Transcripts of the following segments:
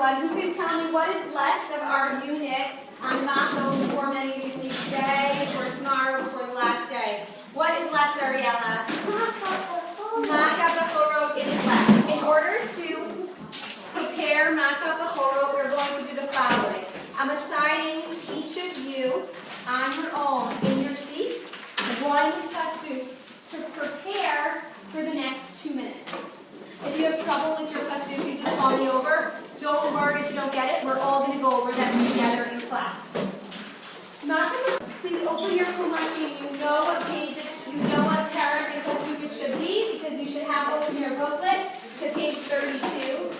everyone. Who can tell me what is left of our unit on Mako before many of you leave today, or tomorrow, before the last day? What is left, Ariella? Maka Bachorot is left. In order to prepare Maka Bachorot, we're going to do the following. I'm assigning each of you on your own in your seats one pasuk to prepare for the next 2 minutes. If you have trouble with your pasuk, you just call me over. Don't worry if you don't get it. We're all going to go over that together in class. Please open your Kumashim. You know what page you know what paragraph and pasuk it should be, because you should have open your booklet to page 32.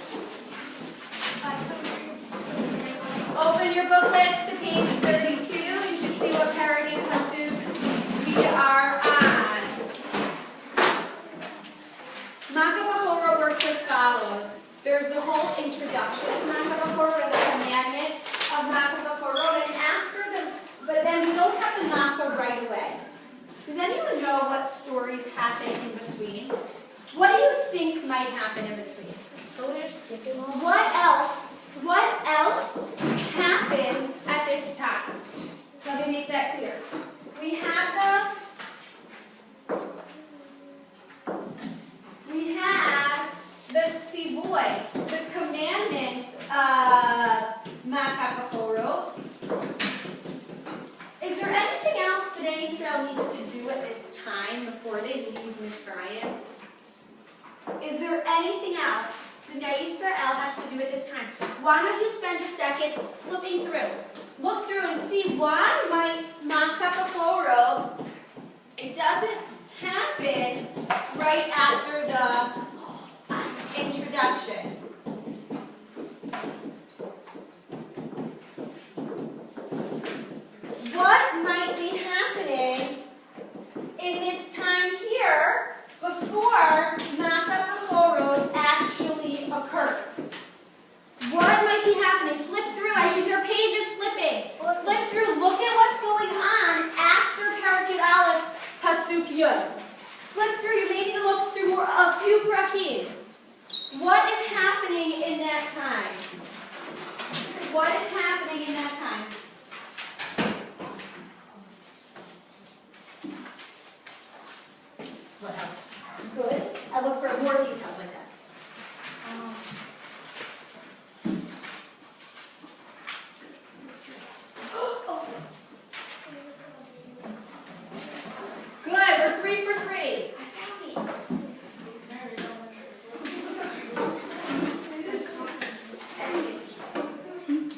Open your booklets to page 32. You should see what paragraph and pasuk we are on. Maka Bachorot works as follows. There's the whole introduction to Maka Bachorot and the commandment of Maka Bachorot, and but then we don't have the Maka right away. Does anyone know what stories happen in between? What do you think might happen in between? So we're skipping all. What else happens at this time? Let me make that clear. We have the Sivoy, the commandment of Maka Bachorot. Is there anything else Bnei Israel needs to do at this time before they leave Mitzrayim? Is there anything else Bnei Israel has to do at this time? Why don't you spend a second flipping through? Look through and see why my Maka Bachorot, it doesn't happen right after the introduction. What might be happening in this time here before Maka Bachorot actually occurs? What might be happening? Flip through. I should hear pages flipping. Flip through. Look at what's going on after Parakut Aleph Pasuk Yud. Flip through. You may need to look through a few parakim. What is happening in that time? What is happening in that time? What else? Good. I look for more details like that. Good. We're 3 for 3.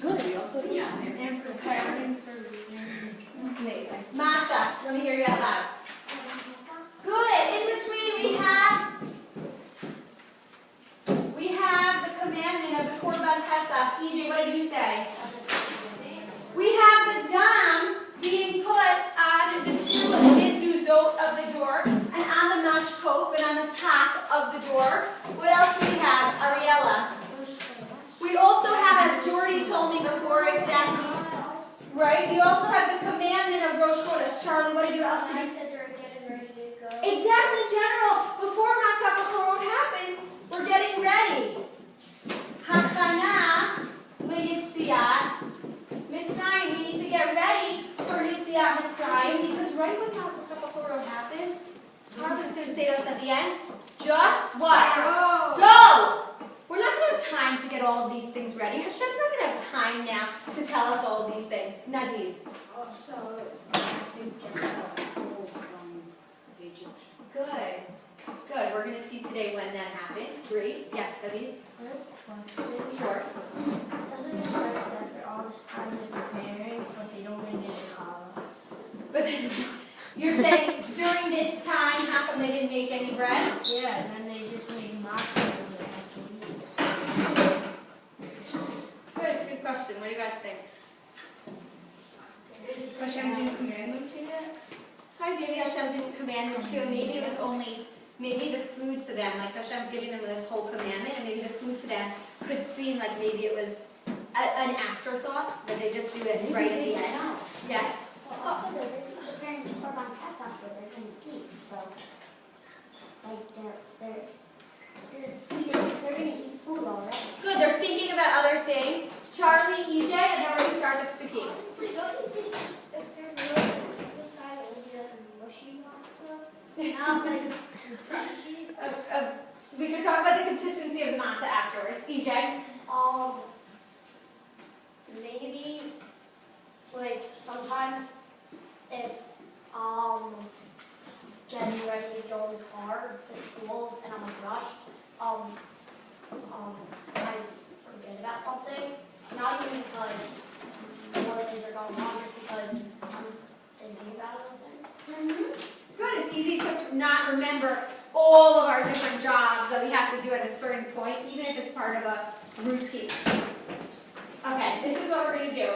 Good. We also and preparing for amazing. Masha, let me hear you out loud. Good. In between we have the commandment of the Korban Pesach. EJ, what did you say? We have the dam being put on the two mezuzot of the door, and on the mashkof, and on the top of the door. What else do we have, Ariella? We also have, as Jordy told me before, exactly, right? We also have the commandment of Rosh Chodesh. Charlie, what did you else? I said they're getting ready to go. Exactly, General. Before Maka Bachorot happens, we're getting ready. Hachana l'Yitziat Mitzrayim. We need to get ready for Yitziat Mitzrayim, because right when Maka Bachorot happens, Harper is going to say to us at the end, just what? Go! We're not going to have time to get all of these things ready. Hashem's not going to have time now to tell us all of these things. Nadir. So, I have to get the whole from Egypt. Good. Good. We're going to see today when that happens. Great. Yes, David? Sure. Doesn't it say that for all this time they're preparing, but they don't make it in challah? But then, you're saying during this time, how come they didn't make any bread? Yeah, and then they just make matzah and they have to eat it. Good question. What do you guys think? Hashem didn't command them to that? Maybe Hashem didn't command them to, and maybe it was only, maybe the food to them, like Hashem's giving them this whole commandment, and maybe the food to them could seem like maybe it was an afterthought, that they just do it right at the end. Yes? Well, also, they're preparing for Korban Pesach, but they're going to eat, so, like, they're going to eat food already. Good, they're thinking about other things. because more things are going on, it's because I'm thinking about other things. Good. It's easy to not remember all of our different jobs that we have to do at a certain point, even if it's part of a routine. Okay, this is what we're going to do.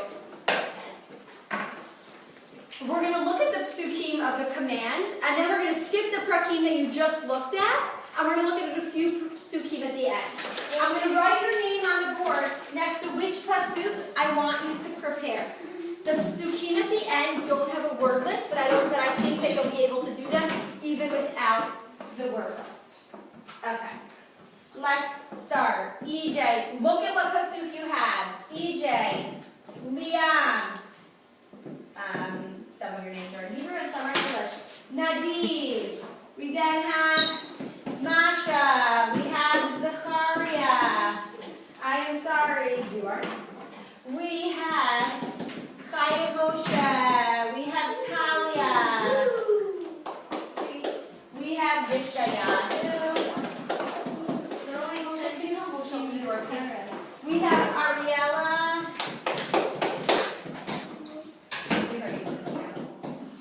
We're going to look at the psukim of the command, and then we're going to skip the prakim that you just looked at, and we're going to look at a few psukim at the end. I'm going to write your name on the board next to which pasuk I want you to prepare. The psukim at the end don't have a word list, but I think that you'll be able to do them even without the word list. Okay. Let's start. EJ, look at what pasuk you have. EJ, Liam. Some of your names are in Hebrew and some are in English. Nadiv. We then have Masha. We have Zachariah. I am sorry. You are next. We have Chaya Moshe. We have Talia. We have Vishayahu. We have Ariella.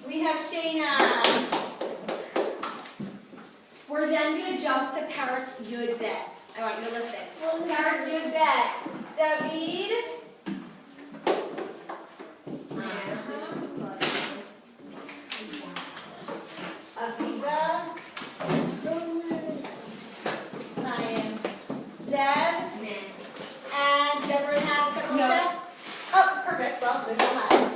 We have Shayna. We're then going to jump to Parak Yud Bet. I want you to listen. Parak Yud Bet. David. Aviva. Chaim. Zeb. And does everyone have a Moshe? Oh, perfect. Well, there's no matter.